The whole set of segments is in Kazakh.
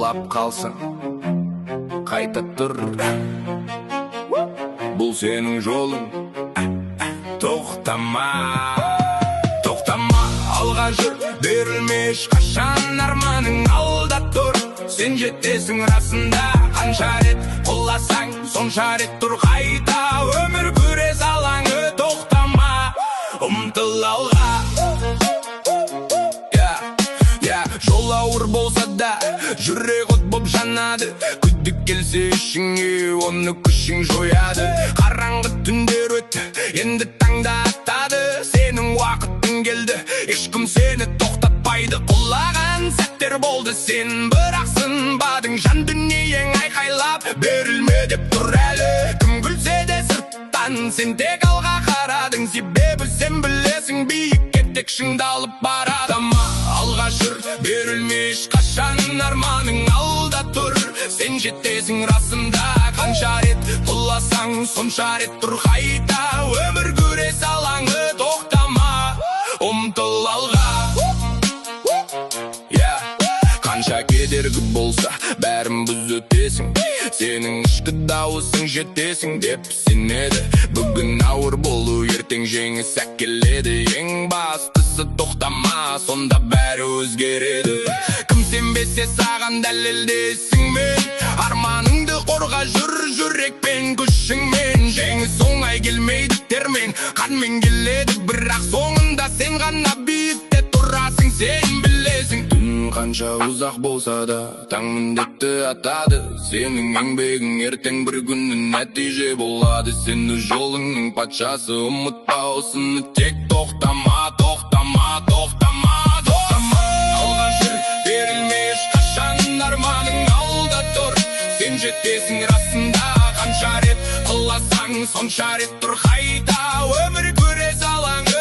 құлап қалсың, қайта тұр. Бұл сенің жолың, тоқтама. Тоқтама, алға жүр, берілме ешқашан. Арманың алда тұр, сен жетесің расында. Қанша рет құласаң, сонша рет тұр қайта. Өмір күрес алаңы, тоқтама, ұмтыл алға. Жол ауыр болса да, жүрек от боп жанады. Күдік келсе ішіңе, оны күшің жояды. Қараңғы түндер өтті, енді таңда аттады. Сенің уақытың келді, ешкім сені тоқтатпайды. Құлаған сәттер болды, сен бірақ сынбадың. Жан дүниең айқайлап, берілме деп тұр әлі. Кім күлсе де сырттан, сен тек алға қарадың. Себебі сен білесің, биікке тек шыңдалып барады. Алға жүр, берілме ешқашан. Арманың алда тұр, сен жетесің расында. Қанша рет құласаң, сонша рет тұр қайта. Өмір күрес алаңы, тоқтама, ұмтыл алға. Қанша кедергі болса, бәрін біз өтесің. Сенің ішкі дауысың жетесің деп сенеді. Бүгін ауыр болу, ертең жеңіс әкеледі. Ең бастысы тоқтама, сонда бәрі өзгереді. Кім сенбесе саған дәлелдесің мен. Арманыңды қорға жүр, жүрекпен, күшіңмен. Жеңіс оңай келмейді термен, қанмен келеді. Бірақ соңында сен ғана биікте тұрасың, сен білесің. Түн қанша ұзақ болса да, таң міндетті атады. Сенің еңбегің ертең бір күні нәтиже болады. Сен өз жолыңның патшасы, ұмытпа осыны, тек тоқтама, тоқтама, тоқтама, тоқтама. Алға жүр, берілме ешқашан. Арманың алда тұр, сен жетесің расында. Қанша рет құласаң, сонша рет тұр қайта. Өмір күрес алаңы,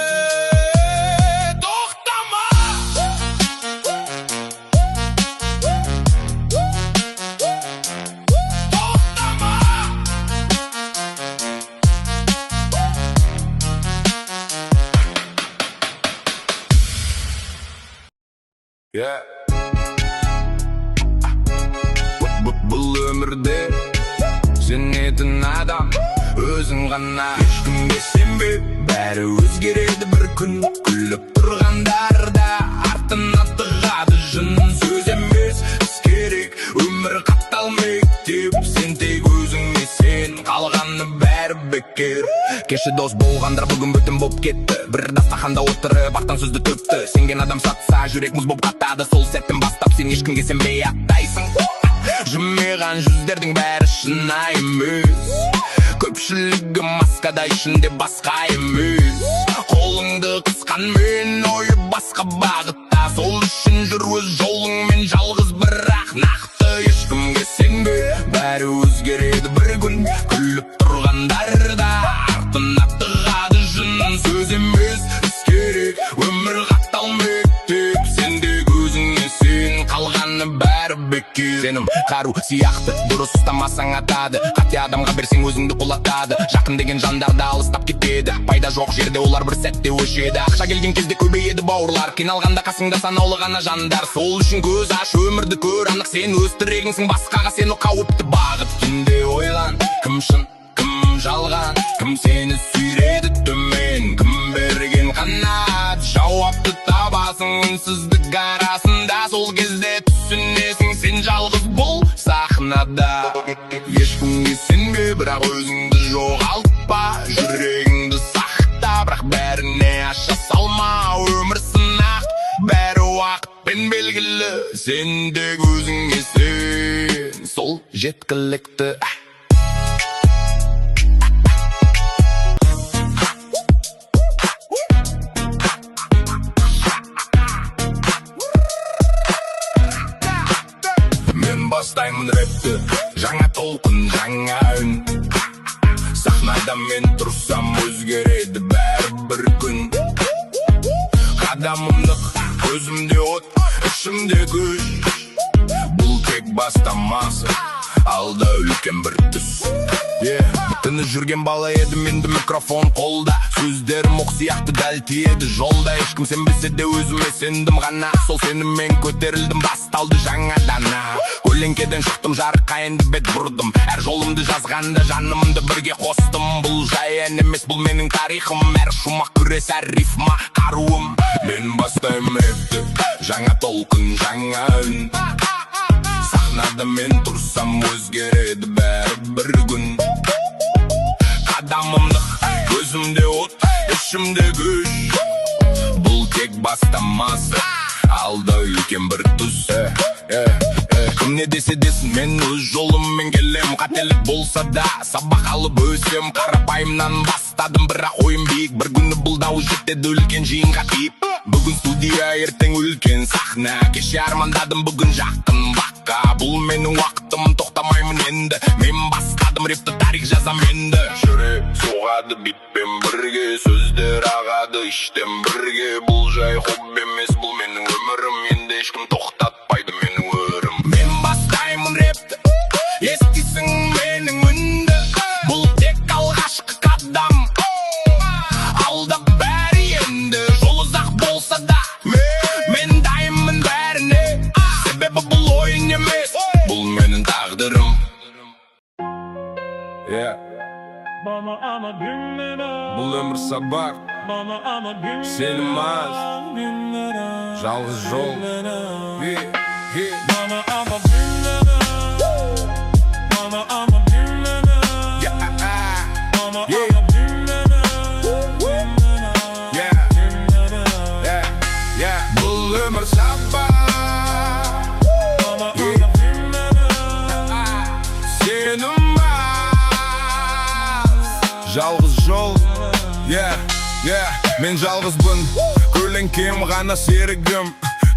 бұл өмірде сенетін адам өзің ғана. Ешкімге сенбе, бәрі өзгереді бір күн. Күліп тұрғандарда артына тығады жын. Сөз емес, іс керек, өмір қатал мектеп. Сен тек өзіңе сен, қалғаны бәрі бекер. Кеше дос болғандар бүгін бүтін боп кетті. Бір дастаханда отырып ақтан сөзді төкті. Сенген адам сатса, жүрек мұз боп қатады. Сол сәттен бастап сен ешкімге сенбей аттайсың. Жымиған жүздердің бәрі шынайы емес. Көпшілігі маскада, ішінде басқа емес. Қолыңды қысқанмен, ойы басқа бағытта. Сол үшін жүр өз жолыңмен жалғыз, бірақ нақты. Ешкімге сенбе, бәрі өзгереді бір күн. Күліп тұрғандарда артына тығады жын. Сөз емес, іс керек, өмір қатал мектеп. Сен тек өзіңе сен, қалғаны бәрі бекер. Сенім қару сияқты, дұрыс ұстамасаң атады. Қате адамға берсең өзіңді құлатады. Жақын деген жандар да алыстап кетеді. Пайда жоқ жерде олар бір сәтте өшеді. Ақша келген кезде көбейеді бауырлар. Қиналғанда қасыңда санаулы ғана жандар. Сол үшін көз аш, өмірді көр анық. Сен өз тірегіңсің, басқаға сені қауіпті бағыт. Түнде ойлан, кім шын, кім жалған. Кім сені сүйреді төмен, кім берген қанат. Жауапты табасың үнсіздік арасында. Сол кезде түсінесің, сен жалғыз бұл сахнада. Ешкімге сенбе, бірақ өзіңді жоғалтпа. Жүрегіңді сақта, бірақ бәріне аша салма. Өмір сынақ, бәрі уақытпен белгілі. Сен тек өзіңе сен, сол жеткілікті. Бастаймын рэпті, жаңа толқын, жаңа үн. Сахнада мен тұрсам өзгереді бәрі бір күн. Қадамым нық, көзімде от, ішімде күш. Бұл тек бастамасы, алда үлкен бір түс. Тыныш жүрген бала едім, енді микрофон қолда. Сөздерім оқ сияқты дәл тиеді жолда. Ешкім сенбесе де өзіме сендім ғана. Сол сеніммен көтерілдім, басталды жаңадан. Көлеңкеден шықтым, жарыққа енді бет бұрдым. Әр жолымды жазғанда жанымды бірге қостым. Бұл жайын емес, бұл менің тарихым. Әр шумақ күрес, әр рифма қаруым. Мен бастаймын рэпті, жаңа толқын, жаңа үн. Сахнада мен тұрсам өзгереді бәрі бір күн. Қадамымды көзімде от, ішімде күш. Бұл тек бастамасы, алда үлкен бір түс. Кім не десе десін, мен өз жолыммен келем. Қателік болса да сабақ алып өсем. Қарапайымнан бастадым, бірақ ойым биік. Бір күні бұл дауыс жетеді үлкен жиынға тиіп. Бүгін студия, ертең үлкен сахна. Кеше армандадым, бүгін жақын баққа. Бұл менің уақытым, тоқтамаймын енді. Мен бастадым, репті тарих жазам енді. Жүрек соғады битпен бірге, сөздер ағады іштен бірге. Бұл жай хобби емес, бұл менің өмірім. Енді ешкім тоқтатпайды менің өрім. Мен бастаймын репті, естисің менің үнді. Бұл тек алғашқы қадам, алда бәрі енді. Жол ұзақ болса да мен дайынмын бәріне. Себебі бұл ойын емес, бұл менің тағдырым. Бұл өмір сабақ, сенім аз, жалғыз жол. Бұл өмір сабақ, сенім аз, жалғыз жол. Мен жалғызбын, көлеңкем ғана серігім.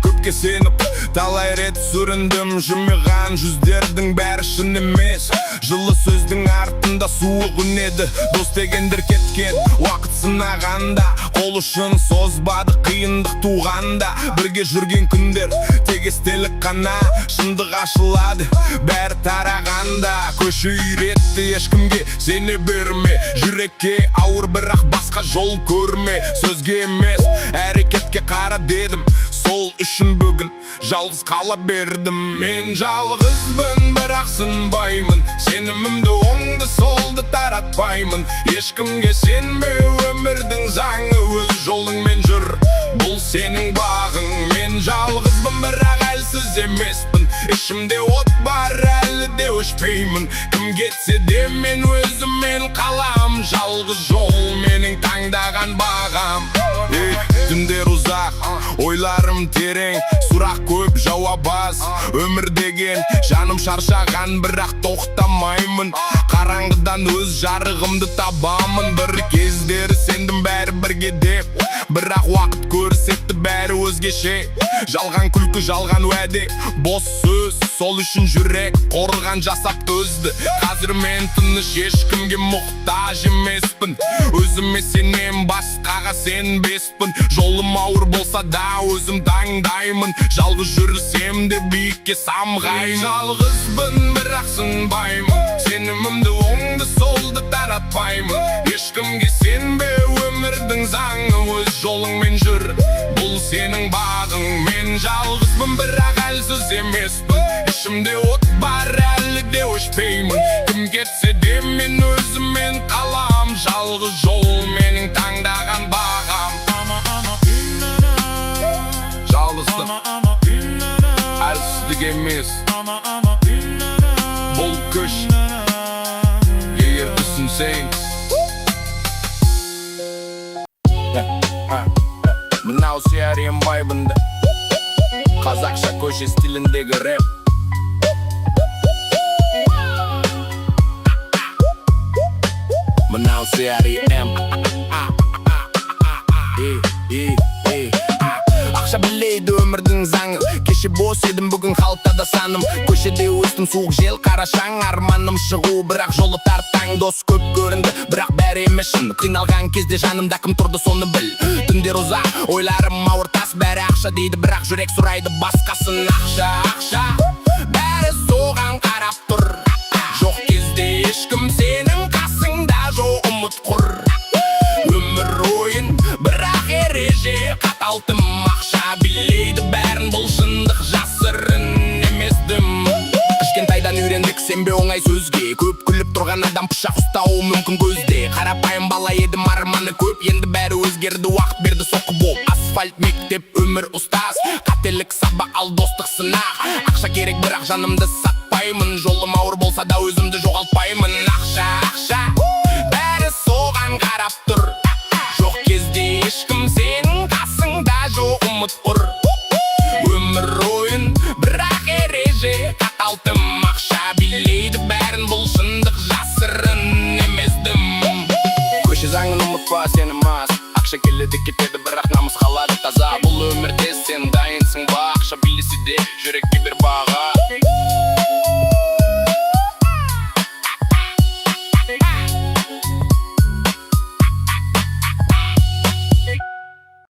Көпке сеніп, талай рет сүріндім. Жымиған жүздердің бәрі шын емес. Жылы сөздің артында суық үнеді. Дос дегендер кеткен, уақыт сынағанда. Қол ұшын созбады, қиындық туғанда. Бірге жүрген күндер, тек естелік қана. Шындық ашылады, бәрі тарағанда. Көші үйретті, ешкімге сене берме. Жүрекке ауыр, бірақ басқа жол көрме. Сөзге емес, әрекетке қара дедім. Сол үшін бүгін жалғыз қала бердім. Мен жалғызбын, бірақ сынбаймын. Сенімімді оңды солды таратпаймын. Ешкімге сенбе, өмірдің заңы. Өз жолыңмен жүр, бұл сенің бағың. Мен жалғызбын, бірақ әлсіз емеспін. Ішімде от бар, әлі де өшпеймін. Кім кетсе де мен өзіммен қалам. Жалғыз жол менің таңдаған бағам. Түндер ұзақ, ойларым терең. Сұрақ көп, жауап аз. Өмір деген жаным шаршаған, бірақ тоқтамаймын. Қараңғыдан өз жарығымды табамын. Бір кездері сендім бәрі бірге деп, бірақ уақыт көрсетті бәрі өзгеше. Жалған күлкі, жалған уәде, бос сөз. Сол үшін жүрек қорған жасап төзді. Қазір мен тыныш, ешкімге мұқтаж емеспін. Өзіме сенем, басқаға сенбеспін. Жолым ауыр болса да өзім таңдаймын. Жалғыз жүрсем де биікке самғаймын. Жалғызбын, бірақ сынбаймын. Сенімімді оңды солды таратпаймын. Ешкімге сенбе, өмірдің заңы. Өз жолыңмен жүр, бұл сенің бағың. Мен жалғызбын, бірақ әлсіз емеспін. Ішімде от бар, әлі де өшпеймін. Кім кетсе де мен өзіммен қалам. Жалғыз жол менің таңдаған бағам. Жалғыздық, әлсіздік емес, бұл күш. Егер түсінсең, мынау сериям байбынды. Қазақша көше стиліндегі рэп. Мынау сериям. Ақша білейді өмірдің заңы. Кеше бос едім, бүгін қалтада саным. Көшеде өстім, суық жел, қарашаң. Арманым шығу, бірақ жолы тартаң. Дос көп көрінді, бірақ бәрі емес шын. Қиналған кезде жанымда кім тұрды, соны біл. Түндер ұзақ, ойларым ауыр тас. Бәрі ақша дейді, бірақ жүрек сұрайды басқасын. Ақша, ақша, бәрі соған қарап тұр. ешкім сенің қасыңда жоқ ұмыт құр. Өмір ойын бірақ ереже қатал тым. Ақша билейді бәрін, бұл шындық жасырын емес-дім. Кішкентайдан үйрендік сенбе оңай сөзге, көп күліп тұрған адам пышақ ұстауы мүмкін көзде. Қарапайым бала едім, арманы көп, енді бәрі өзгерді, уақыт берді соққы боп. Асфальт мектеп, өмір ұстаз, қателік сабақ, ал достық сынақ. Ақша керек бірақ жанымды сатпаймын, жолым ауыр болса да өзімді жоғалтпаймын. Ақша, ақша, бәрі соған қарап тұр. Жоқ кезде ешкім сенің қасыңда жоқ ұмыт құр. Өмір ойын бірақ ереже қатал тым. Ақша билейді бәрін, бұл шындық жасырын емес-дім. Көше заңын ұмытпа, сенім аз. Ақша келеді кетеді